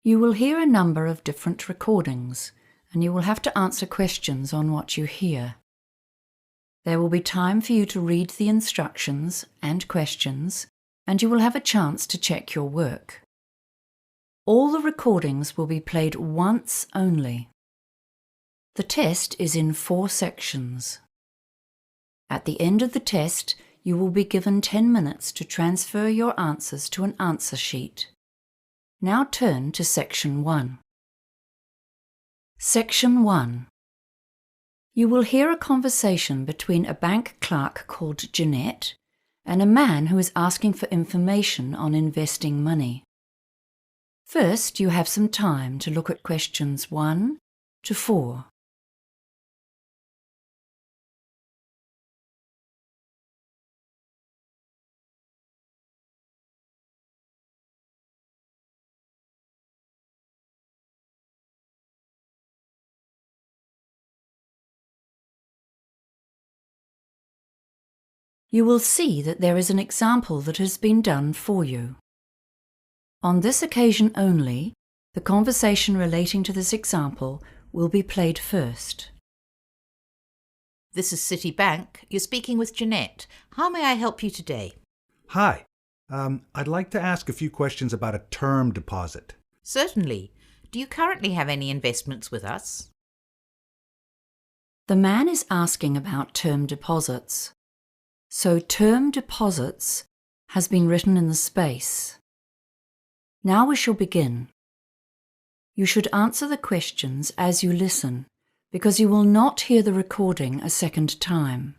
You will hear a number of different recordings, and you will have to answer questions on what you hear. There will be time for you to read the instructions and questions, and you will have a chance to check your work. All the recordings will be played once only. The test is in 4 sections. At the end of the test, you will be given 10 minutes to transfer your answers to an answer sheet. Now turn to Section 1. Section 1. You will hear a conversation between a bank clerk called Jeanette and a man who is asking for information on investing money. First, you have some time to look at questions 1 to 4. You will see that there is an example that has been done for you. On this occasion only, the conversation relating to this example will be played first. This is Citibank. You're speaking with Jeanette. How may I help you today? Hi. I'd like to ask a few questions about a term deposit. Certainly. Do you currently have any investments with us? The man is asking about term deposits. So term deposits has been written in the space. Now we shall begin. You should answer the questions as you listen, because you will not hear the recording a second time.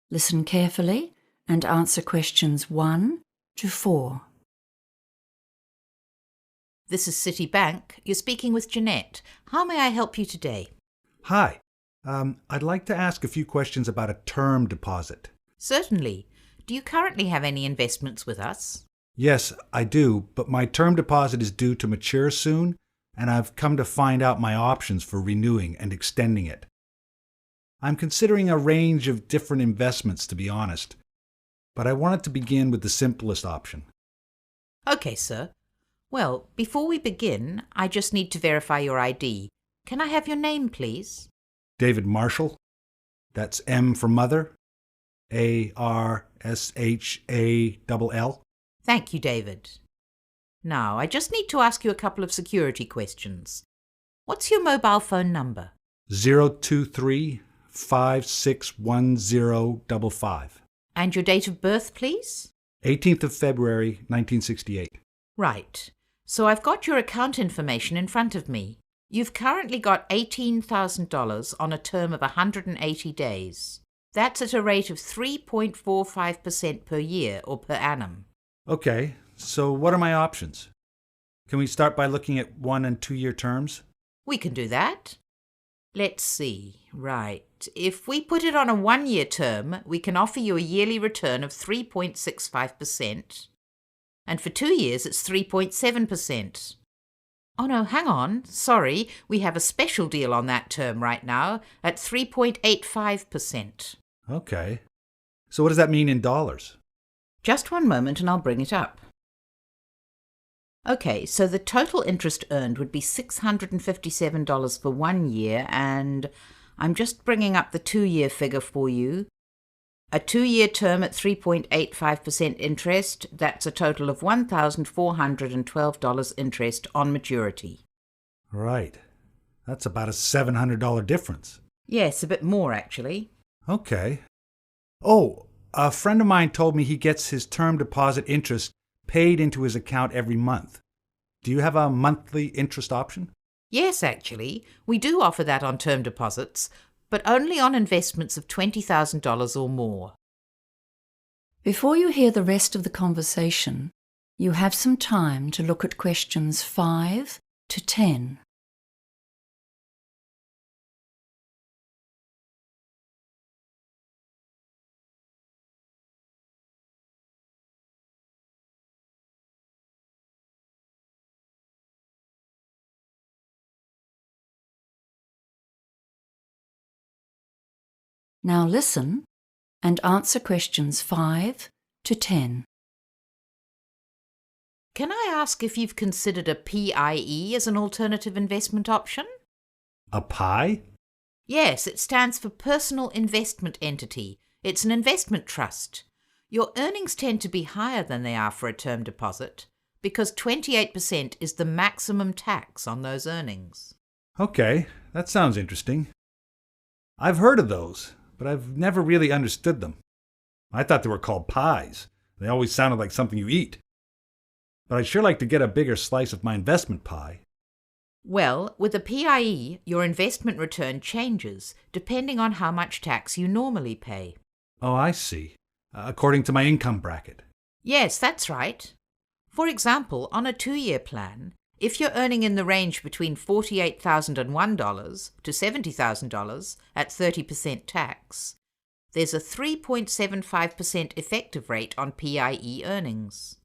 Listen carefully and answer questions 1 to 4. This is Citibank. You're speaking with Jeanette. How may I help you today? Hi. I'd like to ask a few questions about a term deposit. Certainly. Do you currently have any investments with us? Yes, I do, but my term deposit is due to mature soon, and I've come to find out my options for renewing and extending it. I'm considering a range of different investments, to be honest, but I wanted to begin with the simplest option. Okay, sir. Well, before we begin, I just need to verify your ID. Can I have your name, please? David Marshall. That's M for mother. ARSHALL. Thank you, David. Now, I just need to ask you a couple of security questions. What's your mobile phone number? 023-561055. And your date of birth, please? 18th of February, 1968. Right. So I've got your account information in front of me. You've currently got $18,000 on a term of 180 days. That's at a rate of 3.45% per year or per annum. Okay, so what are my options? Can we start by looking at 1 and 2 year terms? We can do that. Let's see. Right. If we put it on a 1-year term, we can offer you a yearly return of 3.65%. And for 2 years, it's 3.7%. Oh no, hang on. Sorry, we have a special deal on that term right now at 3.85%. Okay. So what does that mean in dollars? Just one moment and I'll bring it up. Okay, so the total interest earned would be $657 for 1 year, and I'm just bringing up the 2-year figure for you. A 2-year term at 3.85% interest, that's a total of $1,412 interest on maturity. Right. That's about a $700 difference. Yes, a bit more actually. Okay. Oh, a friend of mine told me he gets his term deposit interest paid into his account every month. Do you have a monthly interest option? Yes, actually. We do offer that on term deposits, but only on investments of $20,000 or more. Before you hear the rest of the conversation, you have some time to look at questions 5 to 10. Now listen and answer questions 5 to 10. Can I ask if you've considered a PIE as an alternative investment option? A pie? Yes, it stands for Personal Investment Entity. It's an investment trust. Your earnings tend to be higher than they are for a term deposit because 28% is the maximum tax on those earnings. Okay, that sounds interesting. I've heard of those, but I've never really understood them. I thought they were called pies. They always sounded like something you eat. But I'd sure like to get a bigger slice of my investment pie. Well, with a PIE, your investment return changes depending on how much tax you normally pay. Oh, I see. According to my income bracket. Yes, that's right. For example, on a 2-year plan, if you're earning in the range between $48,001 to $70,000 at 30% tax, there's a 3.75% effective rate on PIE earnings.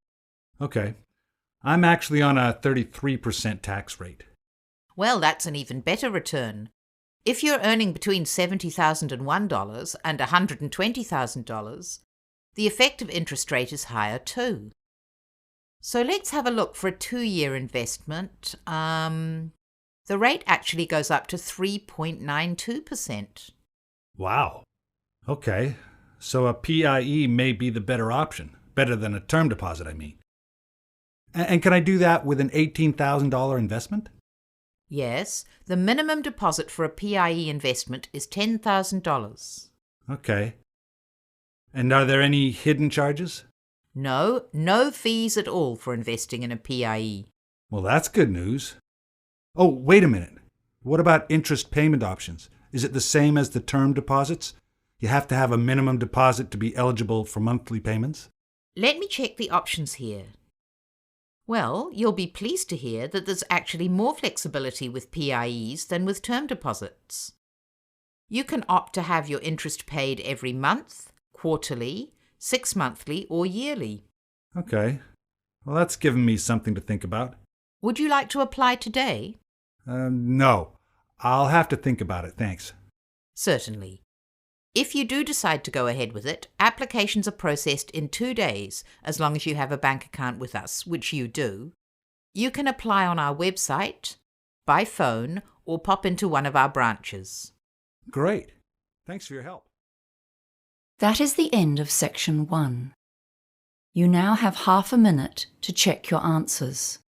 Okay. I'm actually on a 33% tax rate. Well, that's an even better return. If you're earning between $70,001 and $120,000, the effective interest rate is higher too. So let's have a look for a 2-year investment. The rate actually goes up to 3.92%. Wow. Okay. So a PIE may be the better option. Better than a term deposit, I mean. And can I do that with an $18,000 investment? Yes, the minimum deposit for a PIE investment is $10,000. Okay. And are there any hidden charges? No fees at all for investing in a PIE. Well, that's good news. Oh, wait a minute. What about interest payment options? Is it the same as the term deposits? You have to have a minimum deposit to be eligible for monthly payments? Let me check the options here. Well, you'll be pleased to hear that there's actually more flexibility with PIEs than with term deposits. You can opt to have your interest paid every month, quarterly, 6-monthly, or yearly. Okay. Well, that's given me something to think about. Would you like to apply today? No. I'll have to think about it, thanks. Certainly. If you do decide to go ahead with it, applications are processed in 2 days, as long as you have a bank account with us, which you do. You can apply on our website, by phone, or pop into one of our branches. Great. Thanks for your help. That is the end of section 1. You now have half a minute to check your answers.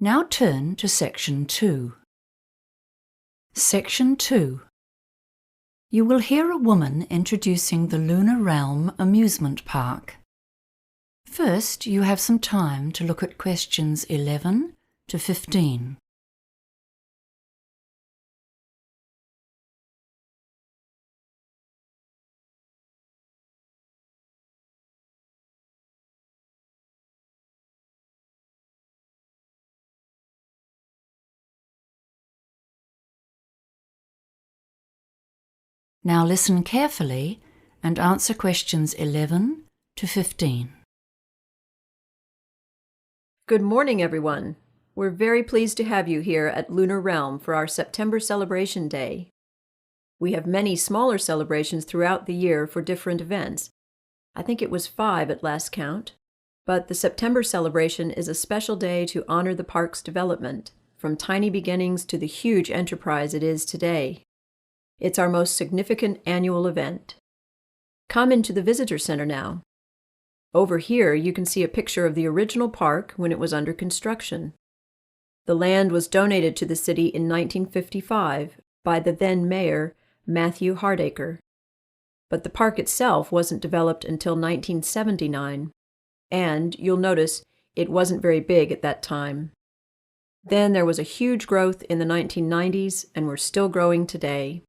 Now turn to section 2. Section 2. You will hear a woman introducing the Lunar Realm amusement park. First, you have some time to look at questions 11 to 15. Now listen carefully and answer questions 11 to 15. Good morning, everyone. We're very pleased to have you here at Lunar Realm for our September Celebration Day. We have many smaller celebrations throughout the year for different events. I think it was 5 at last count. But the September celebration is a special day to honor the park's development, from tiny beginnings to the huge enterprise it is today. It's our most significant annual event. Come into the visitor center now. Over here, you can see a picture of the original park when it was under construction. The land was donated to the city in 1955 by the then mayor, Matthew Hardacre. But the park itself wasn't developed until 1979, and you'll notice it wasn't very big at that time. Then there was a huge growth in the 1990s, and we're still growing today.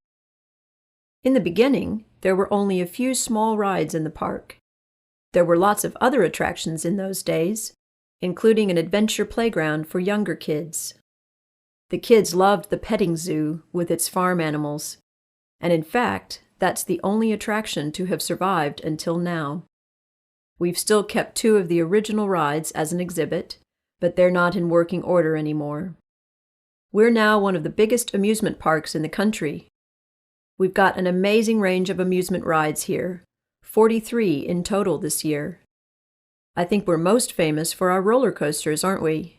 In the beginning, there were only a few small rides in the park. There were lots of other attractions in those days. including an adventure playground for younger kids. The kids loved the petting zoo with its farm animals, and in fact, that's the only attraction to have survived until now. We've still kept 2 of the original rides as an exhibit, but they're not in working order anymore. We're now one of the biggest amusement parks in the country. We've got an amazing range of amusement rides here, 43 in total this year. I think we're most famous for our roller coasters, aren't we?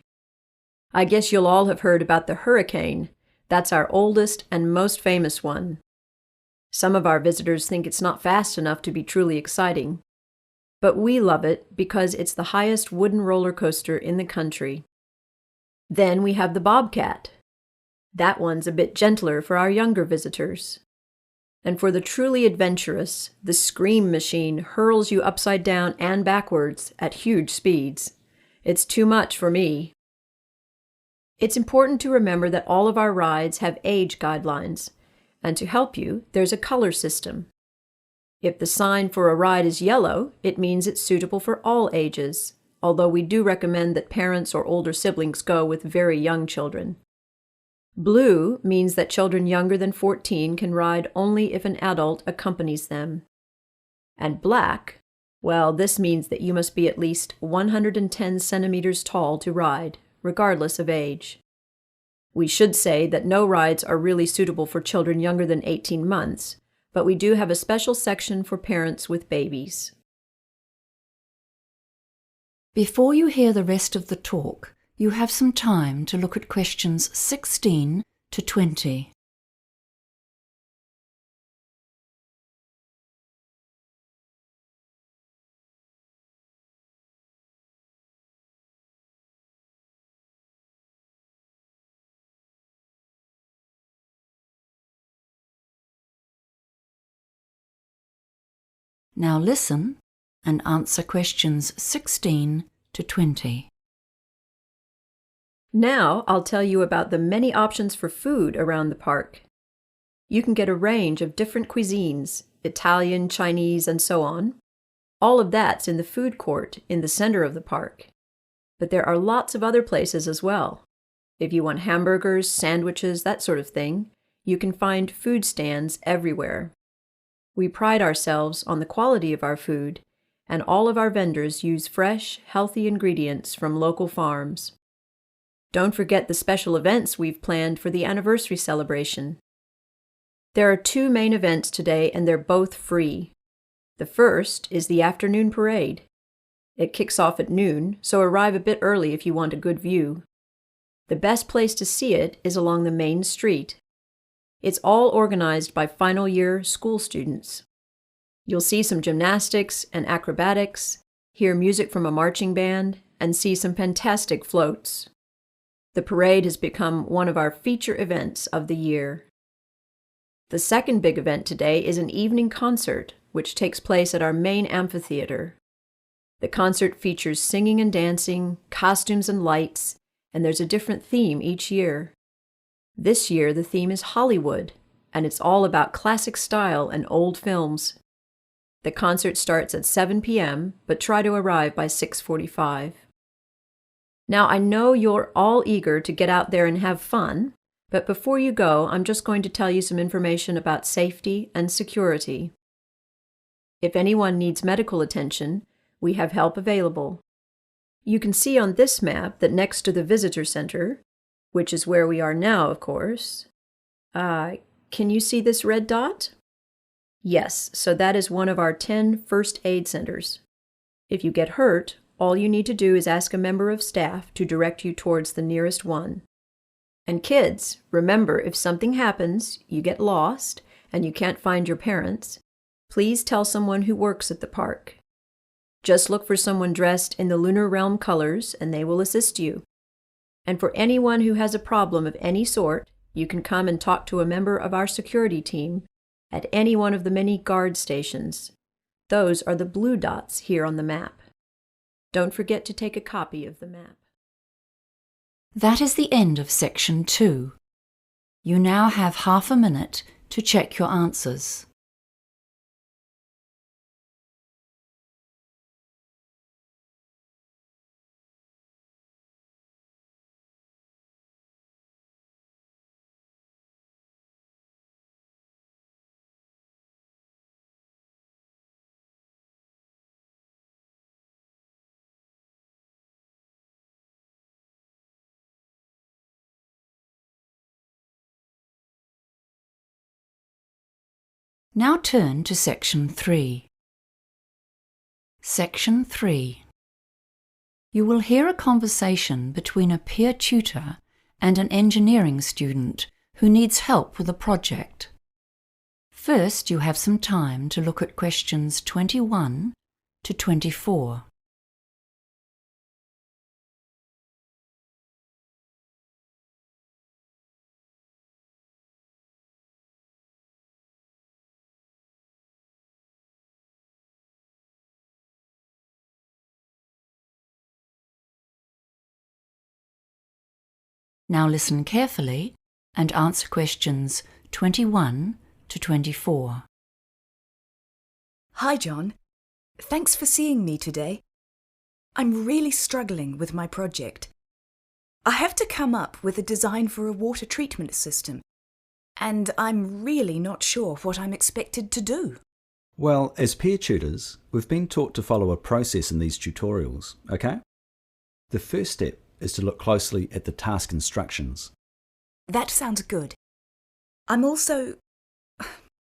I guess you'll all have heard about the Hurricane. That's our oldest and most famous one. Some of our visitors think it's not fast enough to be truly exciting, but we love it because it's the highest wooden roller coaster in the country. Then we have the Bobcat. That one's a bit gentler for our younger visitors. And for the truly adventurous, the Scream Machine hurls you upside down and backwards at huge speeds. It's too much for me. It's important to remember that all of our rides have age guidelines, and to help you, there's a color system. If the sign for a ride is yellow, it means it's suitable for all ages, although we do recommend that parents or older siblings go with very young children. Blue means that children younger than 14 can ride only if an adult accompanies them. And black, well, this means that you must be at least 110 centimeters tall to ride, regardless of age. We should say that no rides are really suitable for children younger than 18 months, but we do have a special section for parents with babies. Before you hear the rest of the talk, you have some time to look at questions 16 to 20. Now listen and answer questions 16 to 20. Now I'll tell you about the many options for food around the park. You can get a range of different cuisines, Italian, Chinese, and so on. All of that's in the food court in the center of the park. But there are lots of other places as well. If you want hamburgers, sandwiches, that sort of thing, you can find food stands everywhere. We pride ourselves on the quality of our food, and all of our vendors use fresh, healthy ingredients from local farms. Don't forget the special events we've planned for the anniversary celebration. There are 2 main events today, and they're both free. The first is the afternoon parade. It kicks off at noon, so arrive a bit early if you want a good view. The best place to see it is along the main street. It's all organized by final year school students. You'll see some gymnastics and acrobatics, hear music from a marching band, and see some fantastic floats. The parade has become one of our feature events of the year. The second big event today is an evening concert, which takes place at our main amphitheater. The concert features singing and dancing, costumes and lights, and there's a different theme each year. This year the theme is Hollywood, and it's all about classic style and old films. The concert starts at 7 p.m., but try to arrive by 6:45. Now, I know you're all eager to get out there and have fun, but before you go, I'm just going to tell you some information about safety and security. If anyone needs medical attention, we have help available. You can see on this map that next to the visitor center, which is where we are now, of course, can you see this red dot? Yes, so that is one of our 10 first aid centers. If you get hurt, all you need to do is ask a member of staff to direct you towards the nearest one. And kids, remember, if something happens, you get lost, and you can't find your parents, please tell someone who works at the park. Just look for someone dressed in the Lunar Realm colors, and they will assist you. And for anyone who has a problem of any sort, you can come and talk to a member of our security team at any one of the many guard stations. Those are the blue dots here on the map. Don't forget to take a copy of the map. That is the end of section 2. You now have half a minute to check your answers. Now turn to Section 3. Section 3. You will hear a conversation between a peer tutor and an engineering student who needs help with a project. First, you have some time to look at questions 21 to 24. Now listen carefully and answer questions 21 to 24. Hi, John. Thanks for seeing me today. I'm really struggling with my project. I have to come up with a design for a water treatment system, and I'm really not sure what I'm expected to do. Well, as peer tutors, we've been taught to follow a process in these tutorials, okay? The first step is to look closely at the task instructions. That sounds good. I'm also...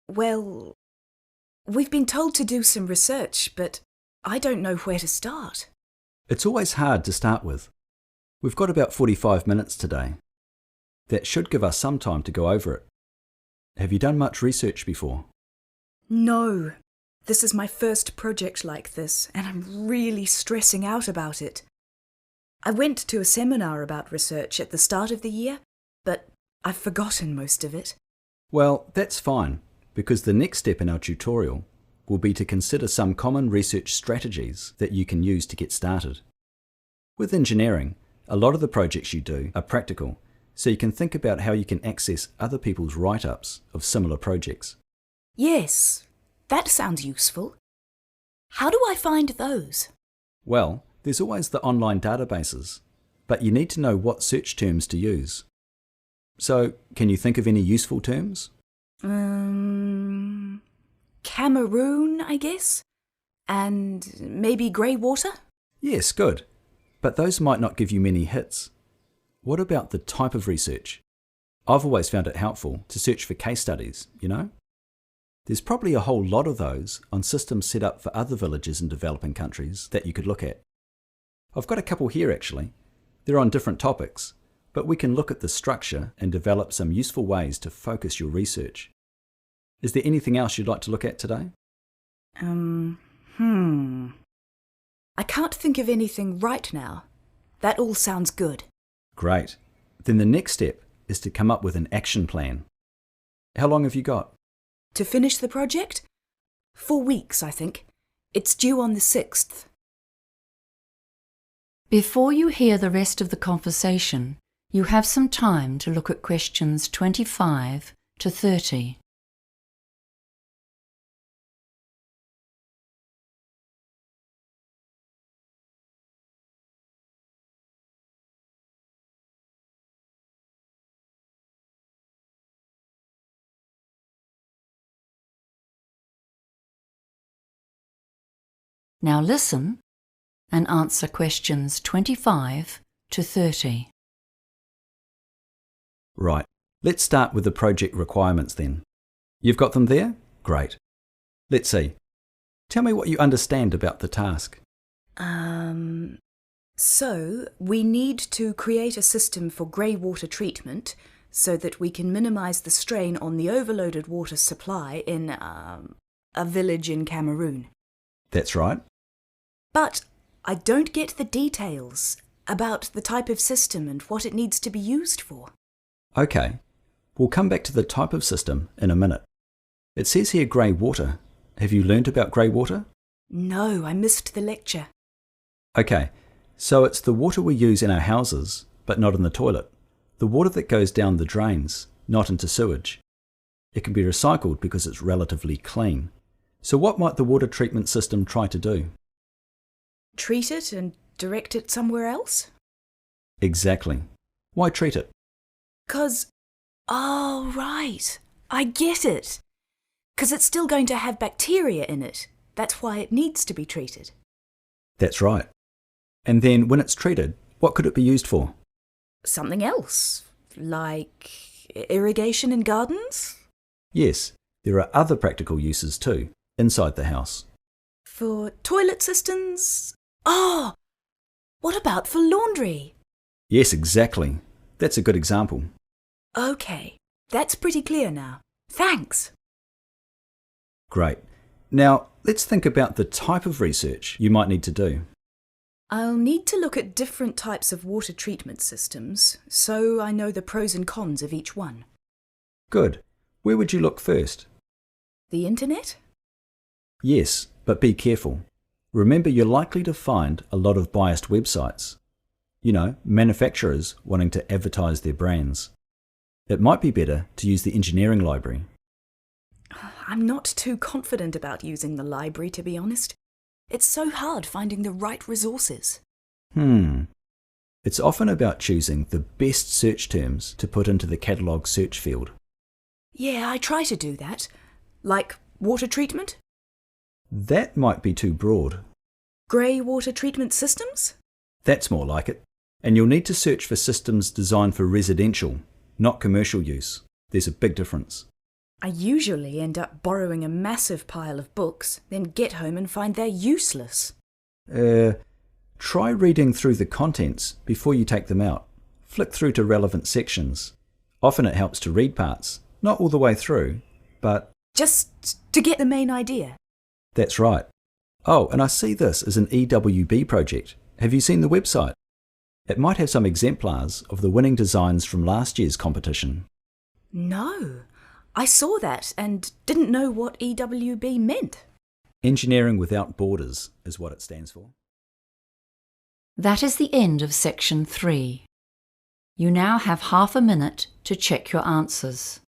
well, we've been told to do some research, but I don't know where to start. It's always hard to start with. We've got about 45 minutes today. That should give us some time to go over it. Have you done much research before? No. This is my first project like this, and I'm really stressing out about it. I went to a seminar about research at the start of the year, but I've forgotten most of it. Well, that's fine, because the next step in our tutorial will be to consider some common research strategies that you can use to get started. With engineering, a lot of the projects you do are practical, so you can think about how you can access other people's write-ups of similar projects. Yes, that sounds useful. How do I find those? Well, there's always the online databases, but you need to know what search terms to use. So, can you think of any useful terms? Cameroon, I guess? And maybe grey water? Yes, good. But those might not give you many hits. What about the type of research? I've always found it helpful to search for case studies, you know? There's probably a whole lot of those on systems set up for other villages in developing countries that you could look at. I've got a couple here actually. They're on different topics, but we can look at the structure and develop some useful ways to focus your research. Is there anything else you'd like to look at today? I can't think of anything right now. That all sounds good. Great. Then the next step is to come up with an action plan. How long have you got? To finish the project? 4 weeks, I think. It's due on the 6th. Before you hear the rest of the conversation, you have some time to look at questions 25 to 30. Now listen and answer questions 25 to 30. Right. Let's start with the project requirements then. You've got them there? Great. Let's see. Tell me what you understand about the task. So we need to create a system for grey water treatment so that we can minimise the strain on the overloaded water supply in a village in Cameroon. That's right. But I don't get the details about the type of system and what it needs to be used for. Okay. We'll come back to the type of system in a minute. It says here grey water. Have you learnt about grey water? No, I missed the lecture. Okay. So it's the water we use in our houses, but not in the toilet. The water that goes down the drains, not into sewage. It can be recycled because it's relatively clean. So what might the water treatment system try to do? Treat it and direct it somewhere else? Exactly. Why treat it? 'Cause... oh, right. I get it. 'Cause it's still going to have bacteria in it. That's why it needs to be treated. That's right. And then when it's treated, what could it be used for? Something else, like irrigation in gardens? Yes, There are other practical uses too, inside the house. For toilet systems? Oh, what about for laundry? Yes, exactly. That's a good example. Okay, that's pretty clear now. Thanks. Great. Now, let's think about the type of research you might need to do. I'll need to look at different types of water treatment systems, so I know the pros and cons of each one. Good. Where would you look first? The internet? Yes, but be careful. Remember, you're likely to find a lot of biased websites. You know, manufacturers wanting to advertise their brands. It might be better to use the engineering library. I'm not too confident about using the library, to be honest. It's so hard finding the right resources. It's often about choosing the best search terms to put into the catalogue search field. Yeah, I try to do that. Like water treatment? That might be too broad. Grey water treatment systems? That's more like it. And you'll need to search for systems designed for residential, not commercial use. There's a big difference. I usually end up borrowing a massive pile of books, then get home and find they're useless. Try reading through the contents before you take them out. Flick through to relevant sections. Often it helps to read parts, not all the way through, but... Just to get the main idea. That's right. Oh, and I see this as an EWB project. Have you seen the website? It might have some exemplars of the winning designs from last year's competition. No, I saw that and didn't know what EWB meant. Engineering Without Borders is what it stands for. That is the end of section 3. You now have half a minute to check your answers.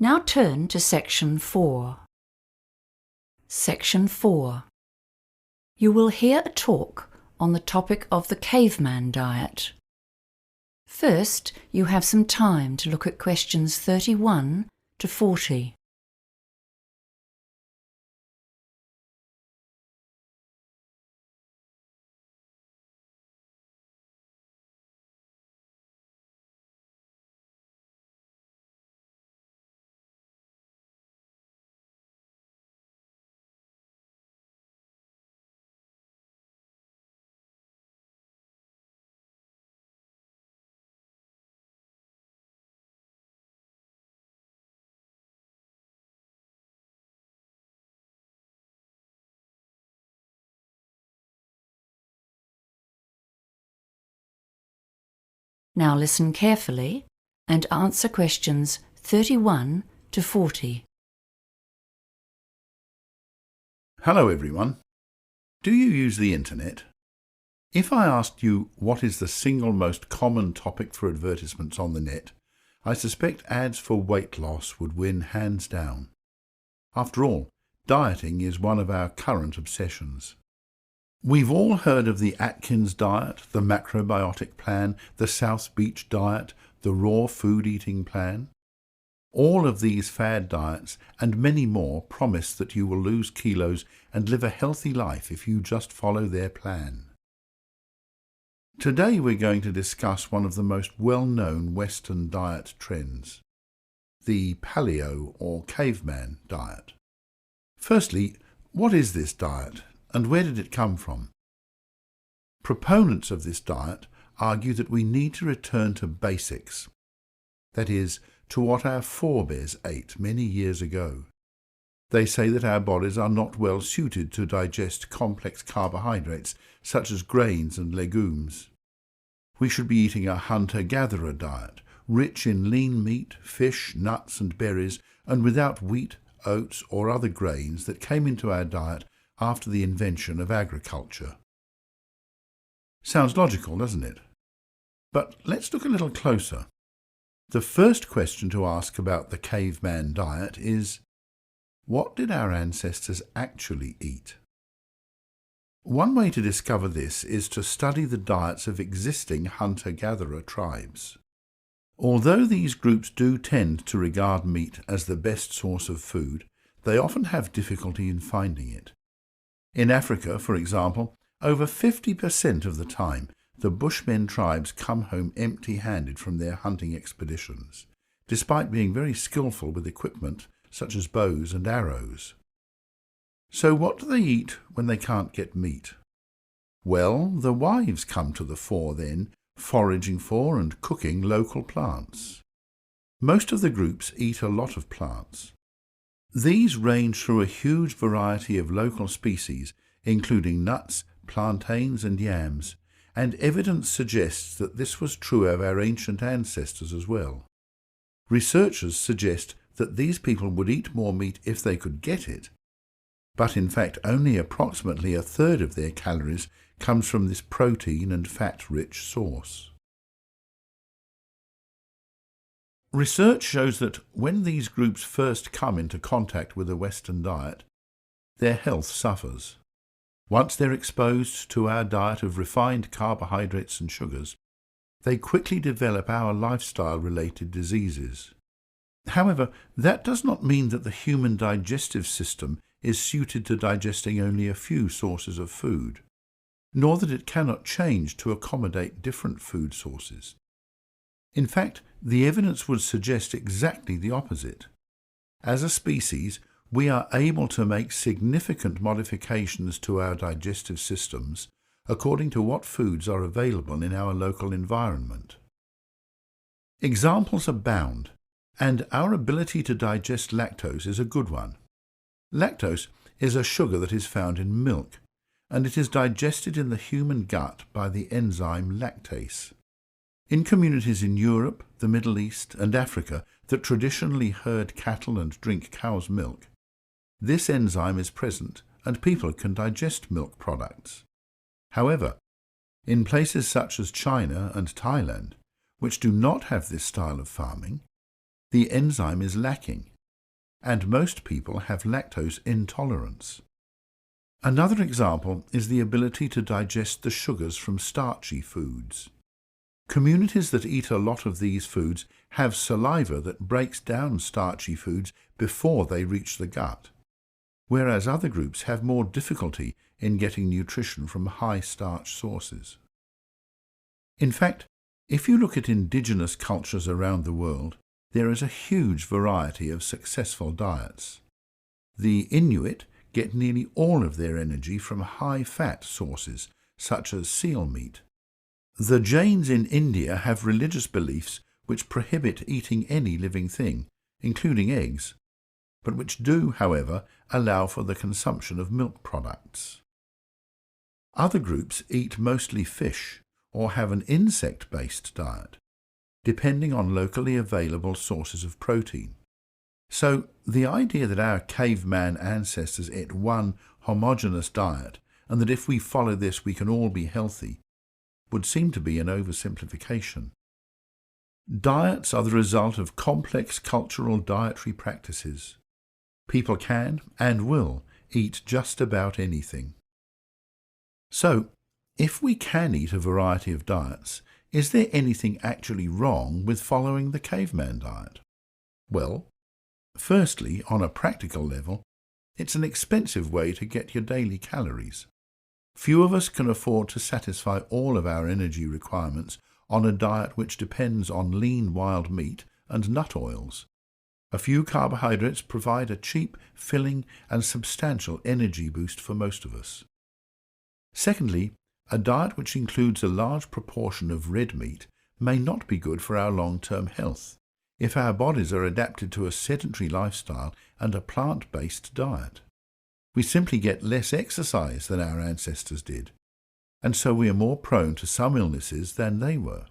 Now turn to section 4. Section 4. You will hear a talk on the topic of the Caveman diet. First, you have some time to look at questions 31 to 40. Now listen carefully and answer questions 31 to 40. Hello everyone. Do you use the internet? If I asked you what is the single most common topic for advertisements on the net, I suspect ads for weight loss would win hands down. After all, dieting is one of our current obsessions. We've all heard of the Atkins diet, the macrobiotic plan, the South Beach diet, the raw food eating plan. All of these fad diets and many more promise that you will lose kilos and live a healthy life if you just follow their plan. Today we're going to discuss one of the most well-known Western diet trends, the Paleo or Caveman diet. Firstly, what is this diet and where did it come from? Proponents of this diet argue that we need to return to basics, that is, to what our forebears ate many years ago. They say that our bodies are not well suited to digest complex carbohydrates such as grains and legumes. We should be eating a hunter-gatherer diet, rich in lean meat, fish, nuts and berries, and without wheat, oats or other grains that came into our diet after the invention of agriculture. Sounds logical, doesn't it? But let's look a little closer. The first question to ask about the caveman diet is, what did our ancestors actually eat? One way to discover this is to study the diets of existing hunter-gatherer tribes. Although these groups do tend to regard meat as the best source of food, they often have difficulty in finding it. In Africa, for example, over 50% of the time, the Bushmen tribes come home empty-handed from their hunting expeditions, despite being very skillful with equipment such as bows and arrows. So what do they eat when they can't get meat? Well, the wives come to the fore then, foraging for and cooking local plants. Most of the groups eat a lot of plants. These range through a huge variety of local species, including nuts, plantains and yams, and evidence suggests that this was true of our ancient ancestors as well. Researchers suggest that these people would eat more meat if they could get it, but in fact only approximately a third of their calories comes from this protein and fat-rich source. Research shows that when these groups first come into contact with a Western diet, their health suffers. Once they're exposed to our diet of refined carbohydrates and sugars, they quickly develop our lifestyle-related diseases. However, that does not mean that the human digestive system is suited to digesting only a few sources of food, nor that it cannot change to accommodate different food sources. In fact, the evidence would suggest exactly the opposite. As a species, we are able to make significant modifications to our digestive systems according to what foods are available in our local environment. Examples abound, and our ability to digest lactose is a good one. Lactose is a sugar that is found in milk, and it is digested in the human gut by the enzyme lactase. In communities in Europe, the Middle East, and Africa that traditionally herd cattle and drink cow's milk, this enzyme is present and people can digest milk products. However, in places such as China and Thailand, which do not have this style of farming, the enzyme is lacking, and most people have lactose intolerance. Another example is the ability to digest the sugars from starchy foods. Communities that eat a lot of these foods have saliva that breaks down starchy foods before they reach the gut, whereas other groups have more difficulty in getting nutrition from high-starch sources. In fact, if you look at indigenous cultures around the world, there is a huge variety of successful diets. The Inuit get nearly all of their energy from high-fat sources, such as seal meat. The Jains in India have religious beliefs which prohibit eating any living thing, including eggs, but which do, however, allow for the consumption of milk products. Other groups eat mostly fish or have an insect-based diet, depending on locally available sources of protein. So the idea that our caveman ancestors ate one homogeneous diet and that if we follow this we can all be healthy would seem to be an oversimplification. Diets are the result of complex cultural dietary practices. People can and will eat just about anything. So, if we can eat a variety of diets, is there anything actually wrong with following the caveman diet? Well, firstly, on a practical level, it's an expensive way to get your daily calories. Few of us can afford to satisfy all of our energy requirements on a diet which depends on lean wild meat and nut oils. A few carbohydrates provide a cheap, filling and substantial energy boost for most of us. Secondly, a diet which includes a large proportion of red meat may not be good for our long-term health if our bodies are adapted to a sedentary lifestyle and a plant-based diet. We simply get less exercise than our ancestors did, and so we are more prone to some illnesses than they were.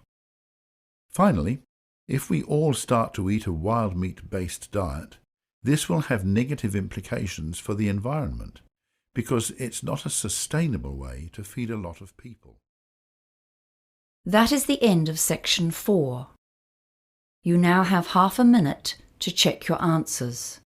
Finally, if we all start to eat a wild meat-based diet, this will have negative implications for the environment, because it's not a sustainable way to feed a lot of people. That is the end of section 4. You now have half a minute to check your answers.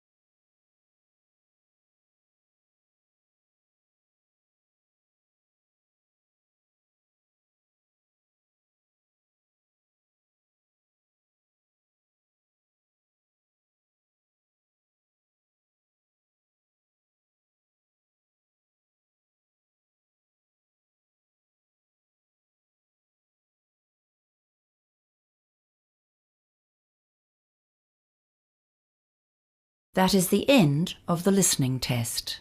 That is the end of the listening test.